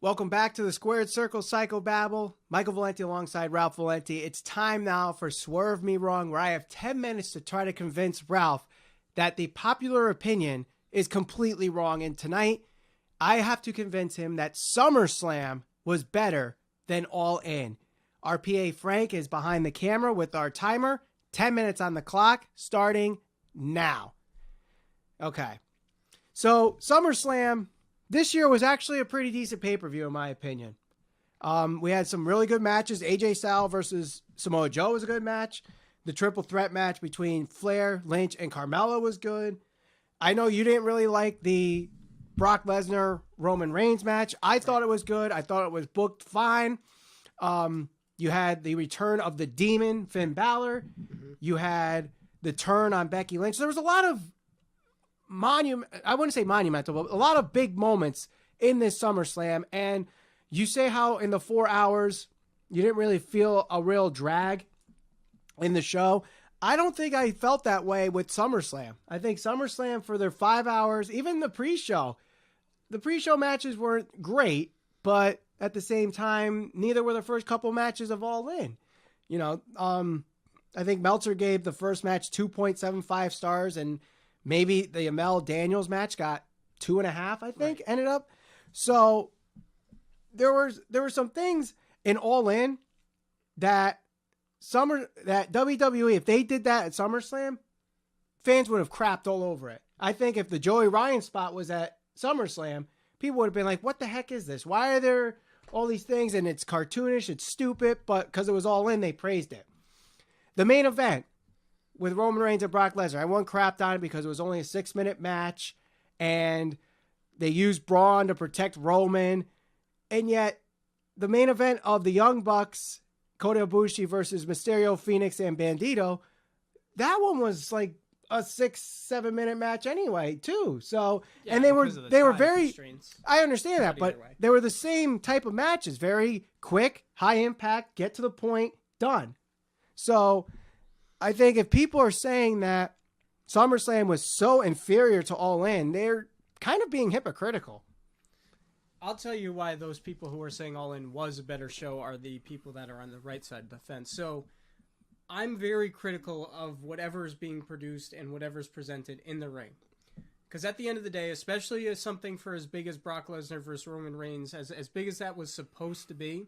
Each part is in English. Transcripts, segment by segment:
Welcome back to the Squared Circle Psychobabble. Michael Valenti alongside Ralph Valenti. It's time now for Swerve Me Wrong, where I have 10 minutes to try to convince Ralph that the popular opinion is completely wrong. And tonight, I have to convince him that SummerSlam was better than All In. Our PA Frank is behind the camera with our timer. 10 minutes on the clock, starting now. Okay. So, SummerSlam this year was actually a pretty decent pay-per-view, in my opinion. We had some really good matches. AJ Styles versus Samoa Joe was a good match. The triple threat match between Flair, Lynch, and Carmella was good. I know you didn't really like the Brock Lesnar Roman Reigns match. I thought it was good. I thought it was booked fine. You had the return of the Demon, Finn Balor. Mm-hmm. You had the turn on Becky Lynch. There was a lot of I wouldn't say monumental, but a lot of big moments in this SummerSlam. And you say how in the 4 hours you didn't really feel a real drag in the show. I don't think I felt that way with SummerSlam. I think SummerSlam for their 5 hours, even the pre-show matches weren't great, but at the same time, neither were the first couple matches of All In. You know, I think Meltzer gave the first match 2.75 stars, and maybe the Amel Daniels match got 2.5, I think, ended up. So there were some things in All In that WWE, if they did that at SummerSlam, fans would have crapped all over it. I think if the Joey Ryan spot was at SummerSlam, people would have been like, what the heck is this? Why are there all these things? And it's cartoonish, it's stupid, but because it was All In, they praised it. The main event with Roman Reigns and Brock Lesnar, I won crapped on it because it was only a 6-minute match, and they used Braun to protect Roman. And yet, the main event of the Young Bucks, Kota Ibushi versus Mysterio, Phoenix, and Bandito, that one was like a 6-7 minute match anyway, too. So, yeah, and they were very, I understand that, but they were the same type of matches, very quick, high impact, get to the point, done. So, I think if people are saying that SummerSlam was so inferior to All In, they're kind of being hypocritical. I'll tell you why those people who are saying All In was a better show are the people that are on the right side of the fence. So I'm very critical of whatever is being produced and whatever is presented in the ring. Because at the end of the day, especially as something for as big as Brock Lesnar versus Roman Reigns, as big as that was supposed to be,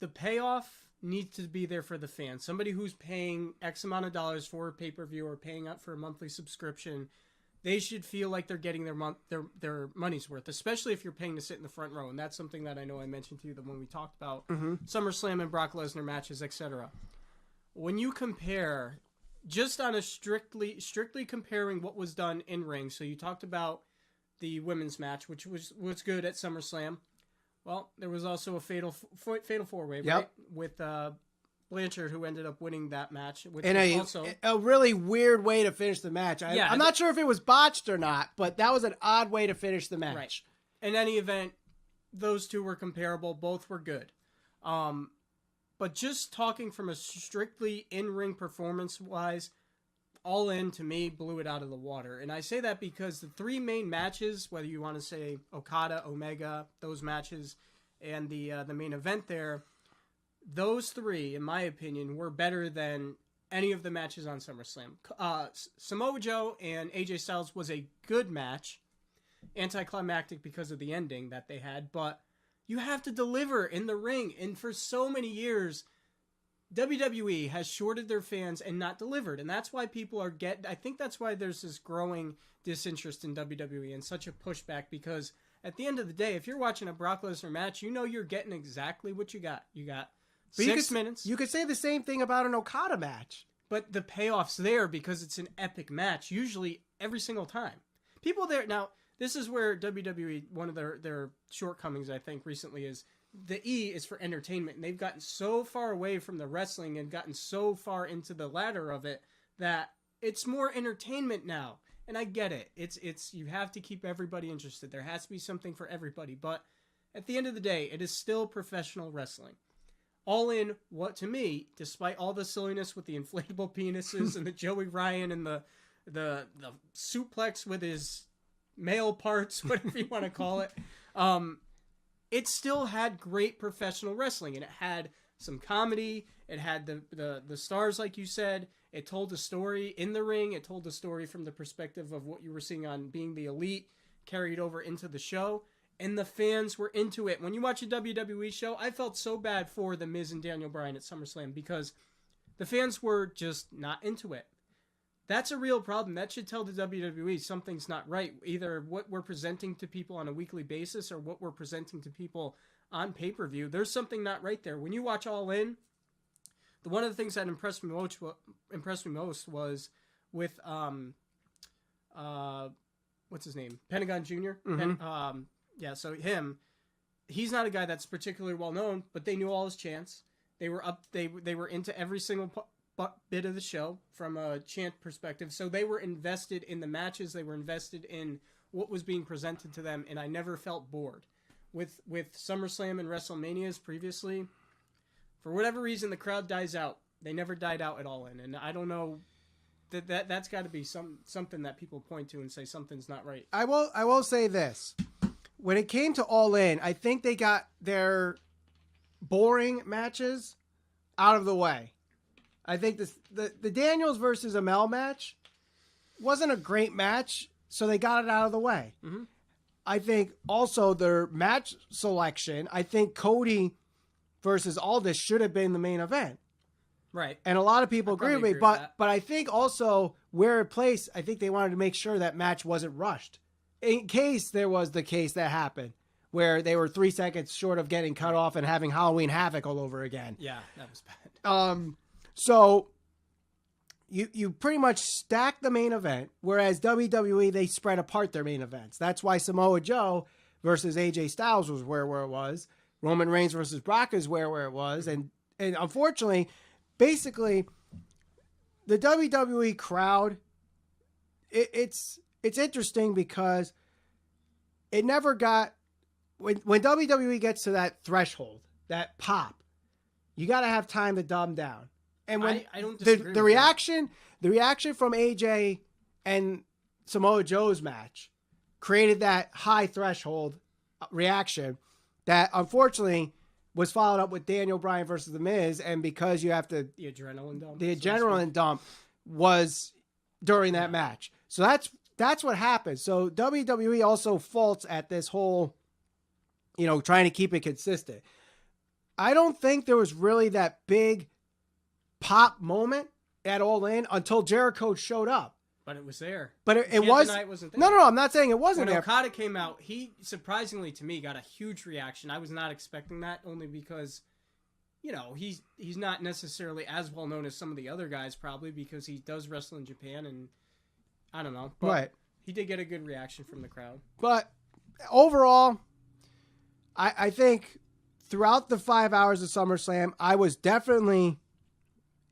the payoff needs to be there for the fan. Somebody who's paying X amount of dollars for a pay-per-view or paying up for a monthly subscription, they should feel like they're getting their money's worth, especially if you're paying to sit in the front row. And that's something that I know I mentioned to you when we talked about SummerSlam and Brock Lesnar matches, etc. When you compare, just on a strictly comparing what was done in ring, so you talked about the women's match, which was good at SummerSlam. Well, there was also a fatal 4-way, right? With Blanchard, who ended up winning that match. Which and a really weird way to finish the match. I'm not sure if it was botched or not, but that was an odd way to finish the match. Right. In any event, those two were comparable. Both were good. But just talking from a strictly in-ring performance-wise, All In, to me, blew it out of the water. And I say that because the 3 main matches, whether you want to say Okada, Omega, those matches, and the main event there, those 3, in my opinion, were better than any of the matches on SummerSlam. Samoa Joe and AJ Styles was a good match, anticlimactic because of the ending that they had, but you have to deliver in the ring. And for so many years, WWE has shorted their fans and not delivered. And that's why people are I think that's why there's this growing disinterest in WWE and such a pushback, because at the end of the day, if you're watching a Brock Lesnar match, you know you're getting exactly what you got. You got 6 minutes. You could say the same thing about an Okada match. But the payoff's there because it's an epic match, usually every single time. People there, now, this is where WWE, one of their shortcomings, I think, recently is, the E is for entertainment, and they've gotten so far away from the wrestling and gotten so far into the ladder of it that it's more entertainment now. And I get it. It's you have to keep everybody interested. There has to be something for everybody. But at the end of the day, it is still professional wrestling. All In, what to me, despite all the silliness with the inflatable penises and the Joey Ryan and the suplex with his male parts, whatever you want to call it, it still had great professional wrestling, and it had some comedy. It had the stars, like you said. It told a story in the ring. It told a story from the perspective of what you were seeing on being the elite, carried over into the show. And the fans were into it. When you watch a WWE show, I felt so bad for The Miz and Daniel Bryan at SummerSlam because the fans were just not into it. That's a real problem. That should tell the WWE something's not right. Either what we're presenting to people on a weekly basis or what we're presenting to people on pay-per-view. There's something not right there. When you watch All In, one of the things that impressed me most was with what's his name? Pentagon Jr. Mm-hmm. Yeah, so he's not a guy that's particularly well known, but they knew all his chants. They were up. They were into every single bit of the show from a chant perspective. So they were invested in the matches. They were invested in what was being presented to them, and I never felt bored. With SummerSlam and WrestleManias previously, for whatever reason, the crowd dies out. They never died out at All In, and I don't know. That's got to be something that people point to and say something's not right. I will say this. When it came to All In, I think they got their boring matches out of the way. I think the Daniels versus Amell match wasn't a great match, so they got it out of the way. Mm-hmm. I think also their match selection, I think Cody versus Aldis should have been the main event. Right. And a lot of people agree with me, with but I think also where it placed, I think they wanted to make sure that match wasn't rushed. In case there was the case that happened where they were 3 seconds short of getting cut off and having Halloween Havoc all over again. Yeah, that was bad. So you pretty much stack the main event, whereas WWE, they spread apart their main events. That's why Samoa Joe versus AJ Styles was where it was. Roman Reigns versus Brock is where it was. And unfortunately, basically, the WWE crowd, it's interesting because it never got, when WWE gets to that threshold, that pop, you got to have time to dumb down. And when I don't disagree the reaction from AJ and Samoa Joe's match created that high threshold reaction that unfortunately was followed up with Daniel Bryan versus The Miz, and because you have to the adrenaline dump, was during that match. So that's what happened. So WWE also faults at this whole, trying to keep it consistent. I don't think there was really that big pop moment at All In until Jericho showed up. But it was there. But it was. Wasn't there. No, I'm not saying it wasn't when there. Okada came out, he surprisingly to me got a huge reaction. I was not expecting that, only because, he's not necessarily as well known as some of the other guys, probably because he does wrestle in Japan, and I don't know. But right. He did get a good reaction from the crowd. But overall, I think throughout the 5 hours of SummerSlam, I was definitely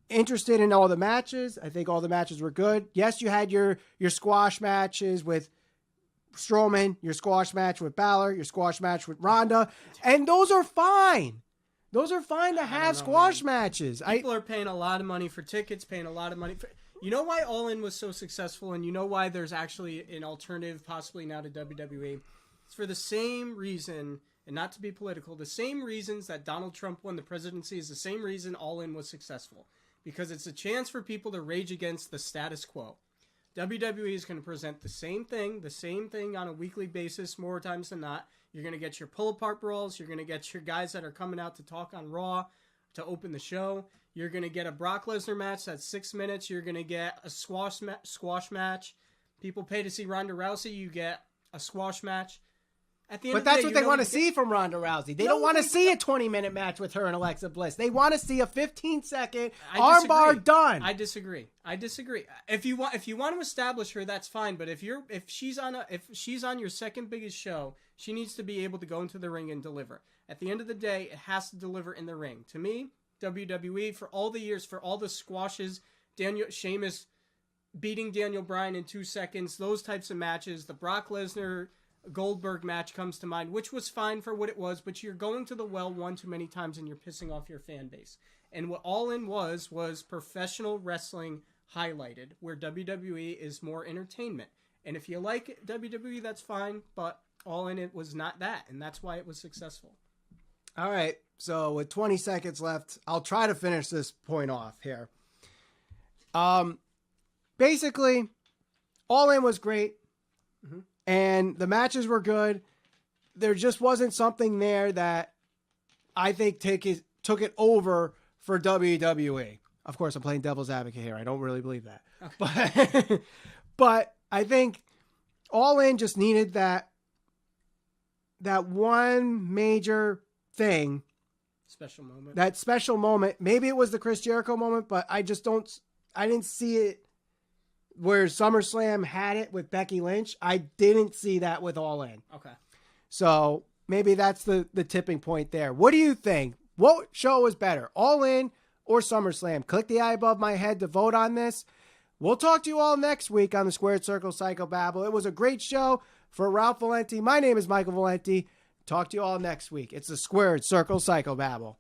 interested in all the matches. I think all the matches were good. Yes, you had your squash matches with Strowman, your squash match with Balor, your squash match with Ronda, and those are fine. Those are fine to have squash matches. People are paying a lot of money for tickets, paying a lot of money for... You know why All In was so successful, and you know why there's actually an alternative possibly now to WWE? It's for the same reason, and not to be political, the same reasons that Donald Trump won the presidency is the same reason All In was successful. Because it's a chance for people to rage against the status quo. WWE is going to present the same thing on a weekly basis more times than not. You're going to get your pull-apart brawls. You're going to get your guys that are coming out to talk on Raw to open the show. You're going to get a Brock Lesnar match that's 6 minutes. You're going to get a squash match. People pay to see Ronda Rousey. You get a squash match. But that's what they want to see from Ronda Rousey. They don't want to see a 20-minute match with her and Alexa Bliss. They want to see a 15-second armbar done. I disagree. If you want to establish her, that's fine. But if she's on your second biggest show, she needs to be able to go into the ring and deliver. At the end of the day, it has to deliver in the ring. To me, WWE, for all the years, for all the squashes, Sheamus beating Daniel Bryan in 2 seconds, those types of matches, the Brock Lesnar Goldberg match comes to mind, which was fine for what it was, but you're going to the well one too many times and you're pissing off your fan base. And what All In was professional wrestling highlighted, where WWE is more entertainment. And if you like WWE, that's fine, but All In, it was not that, and that's why it was successful. All right, so with 20 seconds left, I'll try to finish this point off here. Basically, All In was great, and the matches were good. There just wasn't something there that I think took it over for WWE. Of course, I'm playing devil's advocate here. I don't really believe that. Okay. But I think All In just needed that one major thing. Special moment. That special moment. Maybe it was the Chris Jericho moment, but I didn't see it where SummerSlam had it with Becky Lynch. I didn't see that with All In. Okay. So maybe that's the tipping point there. What do you think? What show was better, All In or SummerSlam? Click the eye above my head to vote on this. We'll talk to you all next week on the Squared Circle Psychobabble. It was a great show. For Ralph Valenti, my name is Michael Valenti. Talk to you all next week. It's the Squared Circle Psychobabble.